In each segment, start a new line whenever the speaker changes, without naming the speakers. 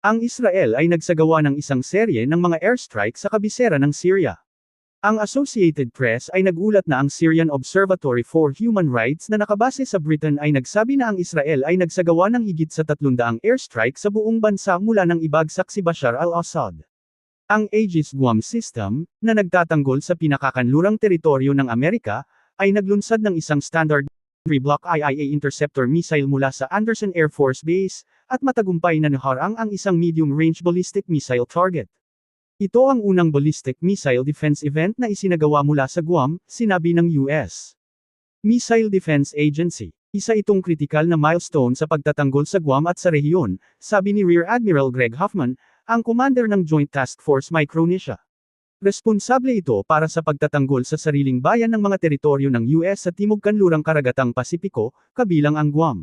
Ang Israel ay nagsagawa ng isang serye ng mga airstrike sa kabisera ng Syria. Ang Associated Press ay nagulat na ang Syrian Observatory for Human Rights na nakabase sa Britain ay nagsabi na ang Israel ay nagsagawa ng higit sa 300 airstrike sa buong bansa mula nang ibagsak si Bashar al-Assad. Ang Aegis Guam System, na nagtatanggol sa pinakakanlurang teritoryo ng Amerika, ay naglunsad ng isang Standard 3 Block IIA interceptor missile mula sa Andersen Air Force Base, at matagumpay na naharang ang isang medium-range ballistic missile target. Ito ang unang ballistic missile defense event na isinagawa mula sa Guam, sinabi ng US Missile Defense Agency. Isa itong kritikal na milestone sa pagtatanggol sa Guam at sa rehiyon, sabi ni Rear Admiral Greg Huffman, ang commander ng Joint Task Force Micronesia. Responsable ito para sa pagtatanggol sa sariling bayan ng mga teritoryo ng US sa Timog Kanlurang Karagatang Pasipiko, kabilang ang Guam.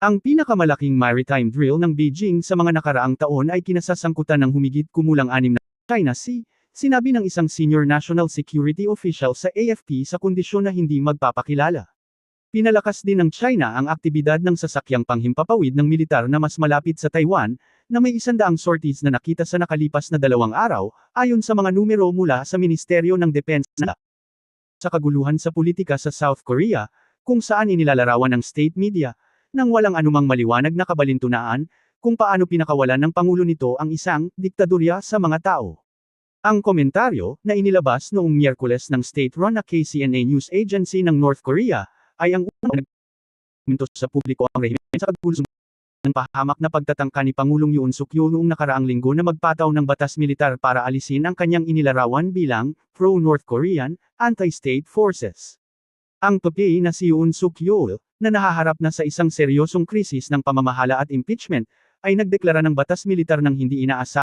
Ang pinakamalaking maritime drill ng Beijing sa mga nakaraang taon ay kinasasangkutan ng humigit kumulang 6 na China Sea, sinabi ng isang senior national security official sa AFP sa kondisyon na hindi magpapakilala. Pinalakas din ng China ang aktibidad ng sasakyang panghimpapawid ng militar na mas malapit sa Taiwan, na may 100 sorties na nakita sa nakalipas na 2 araw, ayon sa mga numero mula sa Ministeryo ng Depensa. Sa kaguluhan sa politika sa South Korea, kung saan inilalarawan ng state media, nang walang anumang maliwanag na kabalintunaan, kung paano pinakawalan ng pangulo nito ang isang diktatorya sa mga tao. Ang komentaryo, na inilabas noong Miyerkules ng state-run na KCNA News Agency ng North Korea, ay ang unang nagkomento sa publiko ang rehimen sa kaguluhan ng pahamak na pagtatangka ni Pangulong Yoon Suk Yeol noong nakaraang linggo na magpataw ng batas militar para alisin ang kanyang inilarawan bilang pro-North Korean, anti-state forces. Ang PPA na si Yoon Suk Yeol, na nahaharap na sa isang seryosong krisis ng pamamahala at impeachment, ay nagdeklara ng batas militar ng hindi inaasahan